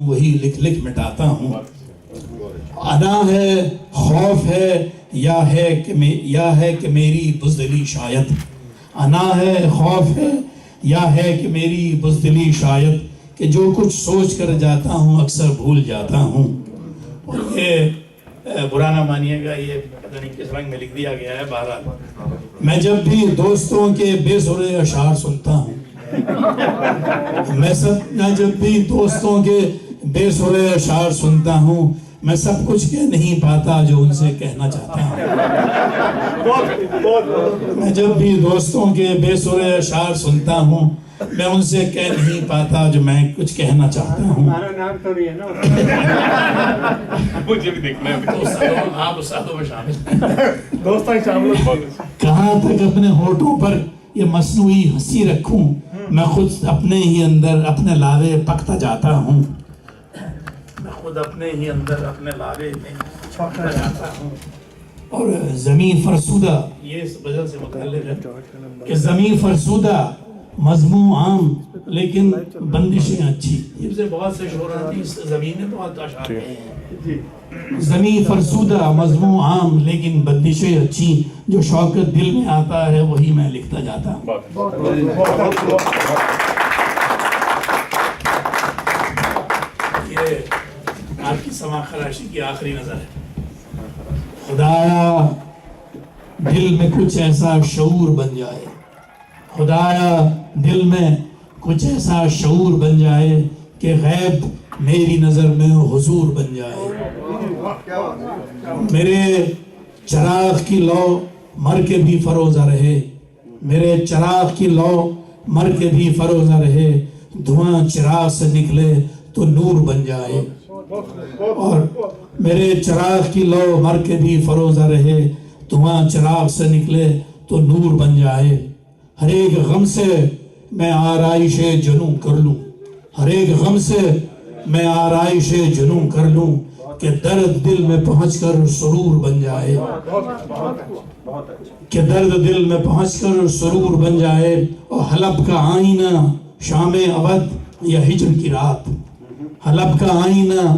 وہی لکھ لکھ مٹاتا ہوں. انا ہے، خوف ہے، یا ہے کہ میری بزدلی شاید. انا ہے، خوف ہے، یا ہے کہ میری بزدلی شاید، کہ جو کچھ سوچ کر جاتا ہوں اکثر بھول جاتا ہوں. اور یہ برا نہ مانیے گا، یہ پتہ نہیں کس رنگ میں لکھ دیا گیا ہے. بہرحال میں جب بھی دوستوں کے بے سرے اشعار سنتا ہوں، میں جب بھی دوستوں کے بے سرے اشعار سنتا ہوں، میں سب کچھ کہہ نہیں پاتا جو ان سے کہنا چاہتا ہوں. میں جب بھی دوستوں کے بے سرے اشعار سنتا ہوں، میں ان سے کہہ نہیں پاتا جو میں کچھ کہنا چاہتا ہوں. مجھے بھی دیکھنا ہے، آپ استادوں میں شامل. کہاں تک اپنے ہونٹوں پر یہ مصنوعی ہنسی رکھوں، میں خود اپنے ہی اندر اپنے لاوے پکتا جاتا ہوں. میں خود اپنے ہی اندر اپنے لاوے میں پکتا جاتا ہوں. اور زمین فرسودہ، یہ اس غزل سے متعلق ہے کہ زمین فرسودہ مضمون عام لیکن بندشیں اچھی. یہ سے بہت سے شعراء زمین نے بہت اشعار ہیں. زمین فرسودہ مضمون عام لیکن بندشیں اچھی، جو شوقت دل میں آتا ہے وہی میں لکھتا جاتا ہوں. یہ آپ کی سما خراشی کی آخری نظر ہے. خدایا دل میں کچھ ایسا شعور بن جائے، خدایا دل میں کچھ ایسا شعور بن جائے کہ غیب میری نظر میں حضور بن جائے. میرے چراغ کی لو مر کے بھی فروزہ رہے، میرے چراغ کی لو مر کے بھی فروزہ رہے، دھواں چراغ سے نکلے تو نور بن جائے. اور میرے چراغ کی لو مر کے بھی فروزہ رہے، دھواں چراغ سے نکلے تو نور بن جائے. ہر ایک غم سے میں آرائش جنوں کر لوں، ہر ایک غم سے میں آرائش جنوں کر لوں، کہ درد دل میں پہنچ کر سرور بن جائے. کہ درد دل میں پہنچ کر سرور بن جائے. اور حلب کا آئینہ شام اودھ یا ہجر کی رات، حلب کا آئینہ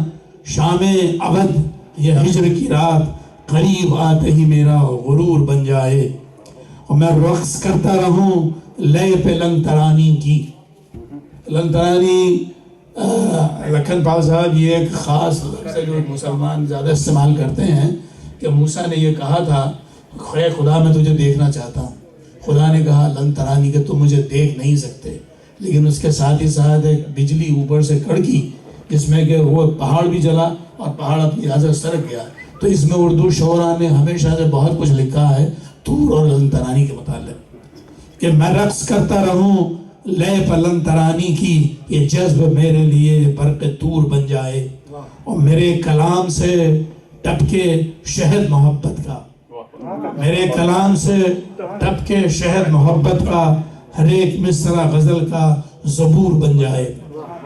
شام اودھ یا ہجر کی رات، قریب آتے ہی میرا غرور بن جائے. اور میں رقص کرتا رہوں لے پہ لنگ ترانی کی. لنگ ترانی لکھن پال صاحب یہ ایک خاص لفظ ہے جو مسلمان زیادہ استعمال کرتے ہیں، کہ موسیٰ نے یہ کہا تھا خے خدا میں تجھے دیکھنا چاہتا ہوں. خدا نے کہا لنگ ترانی کہ تم مجھے دیکھ نہیں سکتے، لیکن اس کے ساتھ ہی ساتھ ایک بجلی اوپر سے کڑکی جس میں کہ وہ پہاڑ بھی جلا اور پہاڑ اپنی جگہ سے سرک گیا. تو اس میں اردو شعراء نے ہمیشہ سے بہت کچھ لکھا ہے طور اور لن ترانی کے متعلق، کہ میں رقص کرتا رہوں لے پلن ترانی کی، یہ جذب میرے لیے برق طور بن جائے. اور میرے کلام سے ٹپکے شہد محبت کا، میرے کلام سے ٹپکے شہد محبت کا، ہر ایک مصرع غزل کا زبور بن جائے.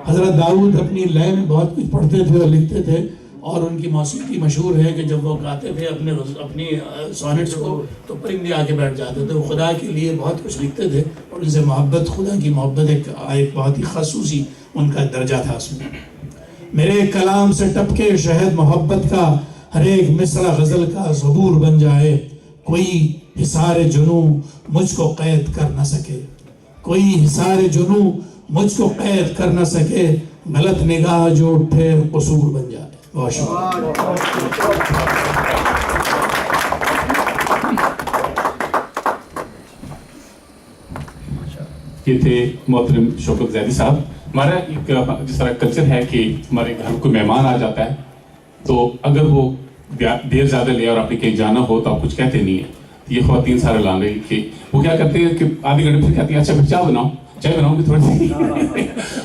حضرت داؤد اپنی لے میں بہت کچھ پڑھتے تھے اور لکھتے تھے، اور ان کی موسیقی مشہور ہے کہ جب وہ گاتے تھے اپنی سونٹس کو تو پرندے آ کے بیٹھ جاتے تھے. وہ خدا کے لیے بہت کچھ لکھتے تھے، اور ان سے محبت، خدا کی محبت ایک بہت ہی خصوصی ان کا درجہ تھا اس میں. میرے کلام سے ٹپکے شہد محبت کا، ہر ایک مصرع غزل کا زبور بن جائے. کوئی حصار جنوں مجھ کو قید کر نہ سکے، کوئی حصار جنوں مجھ کو قید کر نہ سکے، غلط نگاہ جو اٹھے قصور بن جائے. بہت شکریہ. یہ تھے محترم شوکت زیدی صاحب. ہمارا ایک جس طرح کلچر ہے کہ ہمارے گھر کوئی مہمان آ جاتا ہے تو اگر وہ دیر زیادہ لے اور آپ نے کہیں جانا ہو تو آپ کچھ کہتے نہیں ہیں. یہ خواتین سارے لانے کہ وہ کیا کرتے ہیں کہ آدھے گھنٹے پھر کہتی ہیں اچھا پھر چائے بناؤں گی تھوڑی سی.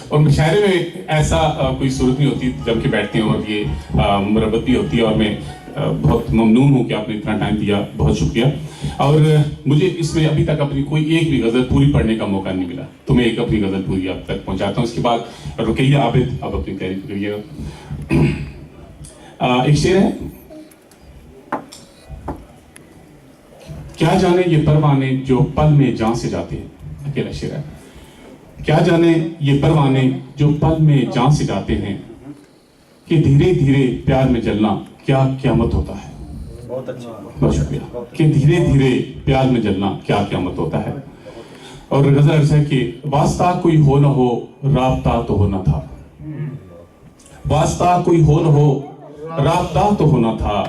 اور مشاعرے میں ایسا کوئی صورت نہیں ہوتی جب کہ بیٹھتے ہیں، اور یہ مربت بھی ہوتی ہے. اور میں بہت ممنون ہوں کہ آپ نے اتنا ٹائم دیا، بہت شکریہ. اور مجھے اس میں ابھی تک اپنی کوئی ایک بھی غزل پوری پڑھنے کا موقع نہیں ملا، تو میں ایک اپنی غزل پوری آپ تک پہنچاتا ہوں. اس کے بعد رقیہ عابد اب اپنی تحریر کریے گا. ایک شعر ہے، کیا جانے یہ پروانے جو پل میں جان سے جاتے ہیں. اکیلا شعر ہے. کیا جانے یہ پروانے جو پل میں جان سے جاتے ہیں، کہ دھیرے دھیرے پیار میں جلنا کیا قیامت ہوتا ہے. بہت شکریہ. کہ دھیرے دھیرے پیار میں جلنا کیا قیامت ہوتا ہے. اور غزل عرض ہے کہ واسطہ کوئی ہو نہ ہو رابطہ تو ہونا تھا. واسطہ کوئی ہو نہ ہو رابطہ تو ہونا تھا.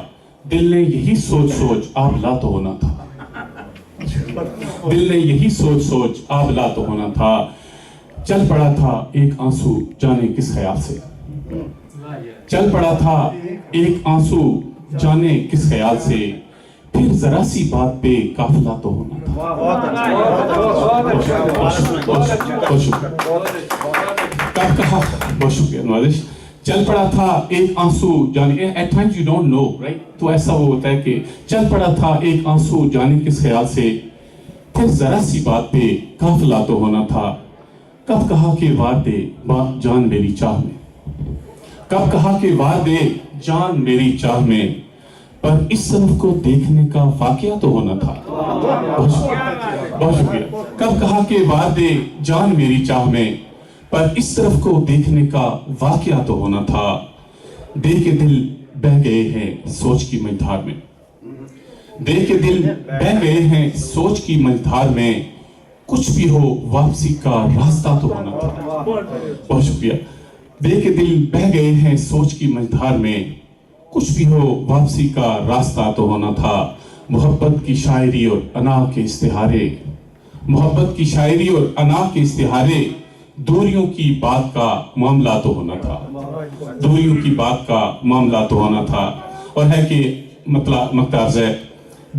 دل نے یہی سوچ سوچ آبلا تو ہونا تھا. دل نے یہی سوچ سوچ آبلا تو ہونا تھا. چل پڑا تھا ایک آنسو جانے کس خیال سے. چل پڑا تھا ایک آنسو جانے کس خیال سے. پھر ذرا سی بات پہ قافلہ تو ہونا تھا. کب کہا. بہت شکریہ نوازش. چل پڑا تھا ایک آنسو جانے at times you don't know right. تو ایسا وہ ہوتا ہے کہ چل پڑا تھا ایک آنسو جانے کس خیال سے. پھر ذرا سی بات پہ قافلہ تو ہونا تھا. کب کہا کہ وار دے جان میری چاہ میں. کب کہا کہ وار دے جان میری چاہ میں. پر اس طرف کو دیکھنے کا واقعہ تو ہونا تھا. بہت شکریہ. کب کہا کہ وار دے جان میری چاہ میں. پر اس طرف کو دیکھنے کا واقعہ تو ہونا تھا. دے کے دل بہ گئے ہیں سوچ کی مجھدھار میں. دے کے دل بہ گئے ہیں سوچ کی مجھدھار میں. کچھ بھی ہو واپسی کا راستہ تو ہونا تھا. بہت شکریہ. دے کے دل بہ گئے ہیں سوچ کی مجھدھار میں. کچھ بھی ہو واپسی کا راستہ تو ہونا تھا. محبت کی شاعری اور انا کے استعارے. محبت کی شاعری اور انا کے استعارے. دوریوں کی بات کا معاملہ تو ہونا تھا. دوریوں کی بات کا معاملہ تو ہونا تھا. اور ہے کہ مقتارز ہے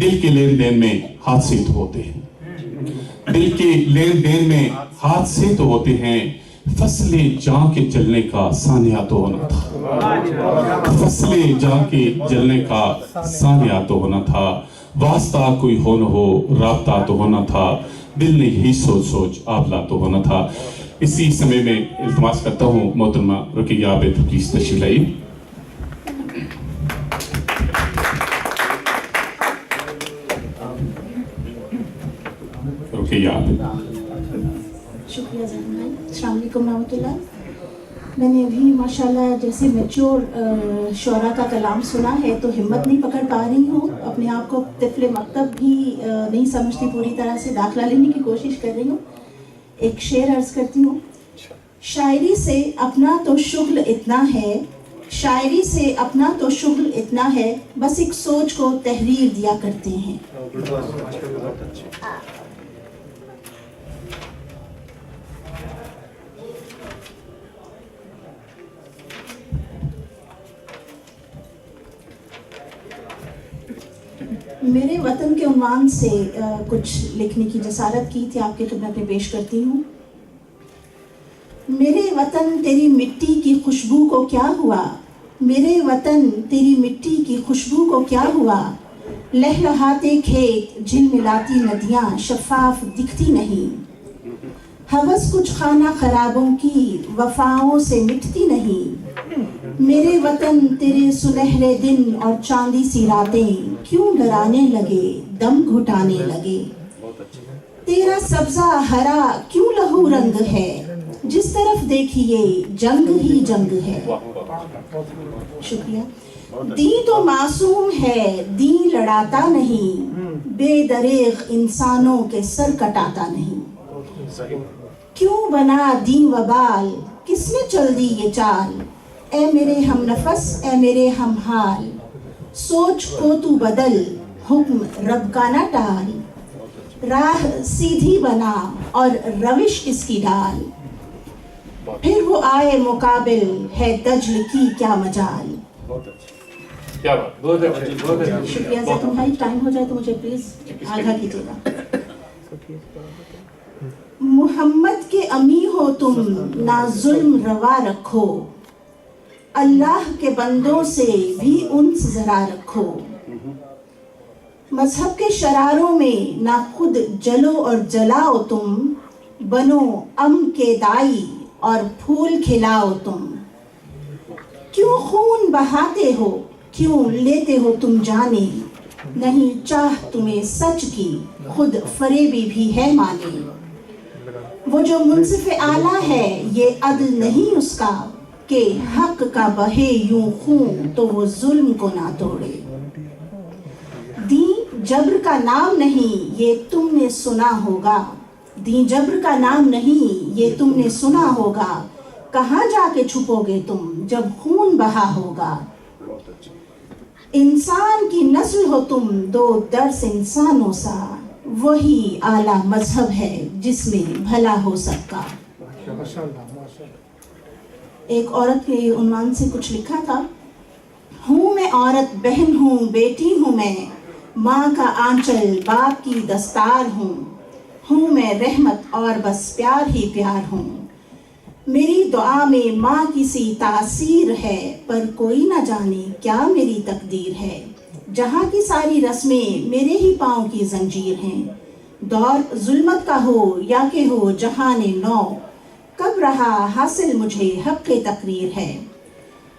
دل کے لین دین میں حادثے تو ہوتے ہیں. دل کے لین دین میں حادثے تو ہوتے ہیں. فصل جاں کے جلنے کا سانحہ تو ہونا تھا. فصل جاں کے جلنے کا سانحہ تو ہونا تھا. واسطہ کوئی ہو نہ ہو رابطہ تو ہونا تھا. دل نے یہی سوچ سوچ آبلا تو ہونا تھا. اسی سمے میں التماس کرتا ہوں محترمہ رقیہ عابد پلیز تشریف لائیے. رقیہ عابد. شکریہ زہرا بھائی. السلام علیکم رحمۃ اللہ. میں نے ابھی ماشاءاللہ جیسے میچور شعراء کا کلام سنا ہے تو ہمت نہیں پکڑ پا رہی ہوں. اپنے آپ کو طفل مکتب بھی نہیں سمجھتی, پوری طرح سے داخلہ لینے کی کوشش کر رہی ہوں. ایک شعر عرض کرتی ہوں. شاعری سے اپنا تو شغل اتنا ہے. شاعری سے اپنا تو شغل اتنا ہے. بس ایک سوچ کو تحریر دیا کرتے ہیں. میرے وطن کے عنوان سے کچھ لکھنے کی جسارت کی تھی, آپ کی خدمت میں پیش کرتی ہوں. میرے وطن تیری مٹی کی خوشبو کو کیا ہوا. میرے وطن تیری مٹی کی خوشبو کو کیا ہوا. لہلہاتے کھیت جھلملاتی ندیاں شفاف دکھتی نہیں. ہوس کچھ خانہ خرابوں کی وفاؤں سے مٹتی نہیں. میرے وطن تیرے سنہرے دن اور چاندی سی راتیں کیوں ڈرانے لگے, دم گھٹانے لگے. تیرا سبزہ ہرا کیوں لہو رنگ ہے. جس طرف دیکھیے جنگ ہی جنگ ہے. شکریہ. دین تو معصوم ہے, دین لڑاتا نہیں. بے دریغ انسانوں کے سر کٹاتا نہیں. کیوں بنا دین وبال, کس نے چل دی یہ چال. اے میرے ہم نفس, اے میرے ہم حال. سوچ کو تو بدل, حکم رب کا نہ ٹال. راہ سیدھی بنا اور روش اس کی ڈال. پھر وہ آئے مقابل, ہے دجل کی کیا مجال. شکریہ زیتون بھائی. ٹائم ہو جائے تو مجھے پلیز آگاہ کیجیے گا. محمد کے امی ہو تم, نہ ظلم روا رکھو. اللہ کے بندوں سے بھی انس ذرا رکھو. مذہب کے شراروں میں نہ خود جلو اور جلاؤ تم. بنو امن کے دائی اور پھول کھلاؤ تم. کیوں خون بہاتے ہو, کیوں لیتے ہو تم جانے. نہیں چاہ تمہیں سچ کی, خود فریبی بھی ہے مانے. وہ جو منصف اعلیٰ ہے یہ عدل نہیں اس کا, کہ حق کا بہے یوں خون تو وہ ظلم کو نہ توڑے. دین جبر کا نام نہیں یہ تم نے سنا ہوگا, دین جبر کا نام نہیں یہ تم نے سنا ہوگا, کہاں جا کے چھپو گے تم جب خون بہا ہوگا. انسان کی نسل ہو تم دو درس انسانوں سا, وہی اعلیٰ مذہب ہے جس میں بھلا ہو سب کا. ایک عورت کے عنوان سے کچھ لکھا تھا. ہوں میں عورت, بہن ہوں, بیٹی ہوں میں, ماں کا آنچل باپ کی دستار ہوں میں رحمت اور بس پیار ہی پیار ہوں. میری دعا میں ماں کی سی تاثیر ہے, پر کوئی نہ جانے کیا میری تقدیر ہے. جہاں کی ساری رسمیں میرے ہی پاؤں کی زنجیر ہیں. دور ظلمت کا ہو یا کہ ہو جہان نو, کب رہا حاصل مجھے حق کے تقریر ہے.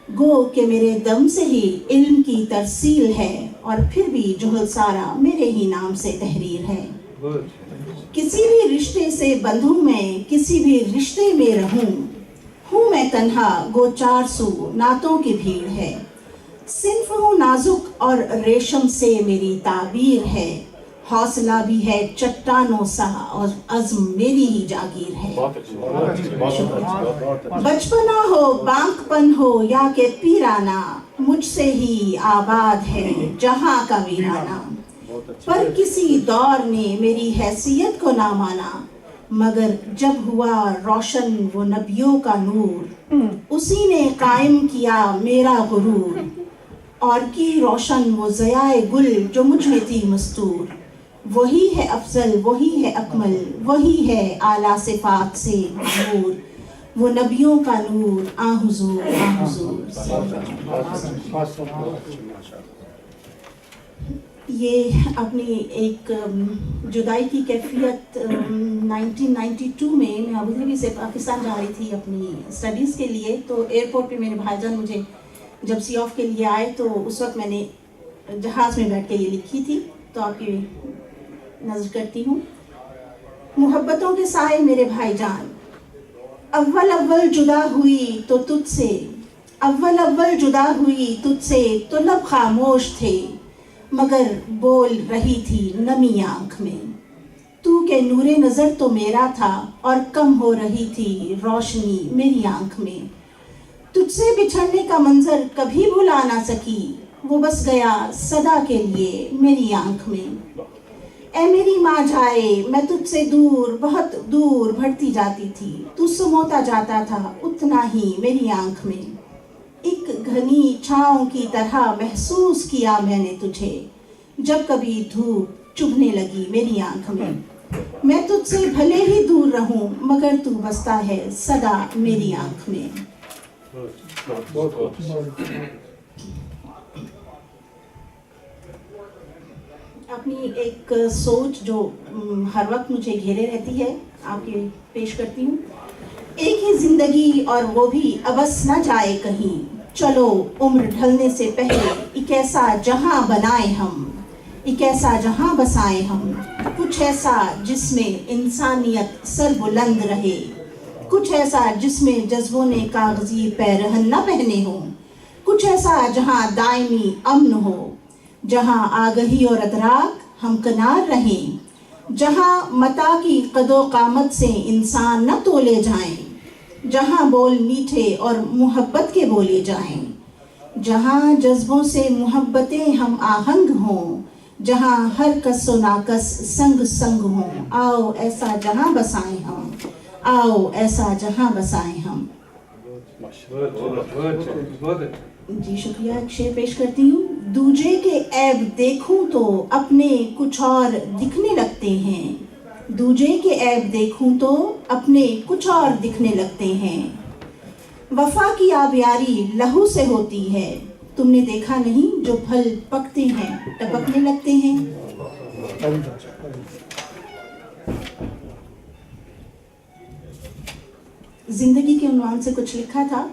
گو کہ میرے دم سے ہی علم کی ترسیل ہے, اور پھر بھی جہل سارا میرے ہی نام سے تحریر ہے. کسی بھی رشتے سے بندھوں میں, کسی بھی رشتے میں رہوں, ہوں میں تنہا گو 400 نعتوں کی بھیڑ ہے. صنف ہوں نازک اور ریشم سے میری تعبیر ہے, حوصلہ بھی ہے چٹانوں سا اور عزم میری ہی جاگیر ہے. بچپنا ہو بانک پن ہو یا کہ پیرانہ, مجھ سے ہی آباد ہے جہاں کا ویرانہ. پر کسی دور نے میری حیثیت کو نہ مانا, مگر جب ہوا روشن وہ نبیوں کا نور, اسی نے قائم کیا میرا غرور. اور کی روشن وہ ضیاء گل جو مجھ میں تھی مستور. وہی ہے افضل, وہی ہے اکمل, وہی ہے اعلیٰ صفات سے نور, وہ نبیوں کا نور آ حضور آ حضور. یہ اپنی ایک جدائی کی کیفیت 1992 میں ابوظہبی سے پاکستان جا رہی تھی اپنی اسٹڈیز کے لیے. تو ایئرپورٹ پہ میرے بھائی جان مجھے جب سی آف کے لیے آئے تو اس وقت میں نے جہاز میں بیٹھ کے یہ لکھی تھی, تو آپ کی نظر کرتی ہوں. محبتوں کے سائے میرے بھائی جان, اول جدا ہوئی تو تجھ سے, اول جدا ہوئی تجھ سے تو لب خاموش تھے, مگر بول رہی تھی نمی آنکھ میں. تو کہ نور نظر تو میرا تھا اور کم ہو رہی تھی روشنی میری آنکھ میں. تجھ سے بچھڑنے کا منظر کبھی بھلا نہ سکی, وہ بس گیا صدا کے لیے میری آنکھ میں. اے میری ماں جائے میں تجھ سے دور, بہت دور بڑھتی جاتی تھی, تو سموتا جاتا تھا اتنا ہی میری آنکھ میں. ایک گھنی چھاؤں کی طرح محسوس کیا میں نے تجھے, جب کبھی دھوپ چبھنے لگی میری آنکھ میں. میں تجھ سے بھلے ہی دور رہوں, مگر تو بستا ہے صدا میری آنکھ میں. اپنی ایک سوچ جو ہر وقت مجھے گھیرے رہتی ہے آپ کے پیش کرتی ہوں. ایک ہی زندگی اور وہ بھی ابس نہ جائے کہیں, چلو عمر ڈھلنے سے پہلے ایک ایسا جہاں بنائے ہم, ایک ایسا جہاں بسائے ہم. کچھ ایسا جس میں انسانیت سر بلند رہے, کچھ ایسا جس میں جذبوں نے کاغذی پیرہن نہ پہنے ہوں. کچھ ایسا جہاں دائمی امن ہو, جہاں آگہی اور ادراک ہم کنار رہیں, جہاں متا کی قد و قامت سے انسان نہ تولے جائیں, جہاں بول میٹھے اور محبت کے بولے جائیں, جہاں جذبوں سے محبتیں ہم آہنگ ہوں, جہاں ہر کس و ناکس سنگ سنگ ہوں. آؤ ایسا جہاں بسائیں ہم, آؤ ایسا جہاں بسائیں ہم. جی شکریہ. ایک شعر پیش کرتی ہوں. دوجے کے عیب دیکھوں تو اپنے کچھ اور دکھنے لگتے ہیں, دوجے کے عیب دیکھوں تو اپنے کچھ اور دکھنے لگتے ہیں. وفا کی آبیاری لہو سے ہوتی ہے, تم نے دیکھا نہیں جو پھل پکتے ہیں ٹپکنے لگتے ہیں. زندگی کے عنوان سے کچھ لکھا تھا.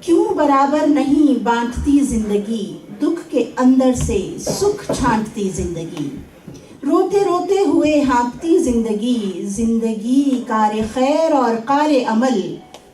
کیوں برابر نہیں بانٹتی زندگی, دکھ کے اندر سے سکھ چھانٹتی زندگی. روتے روتے ہوئے ہانپتی زندگی, زندگی کار خیر اور کار عمل,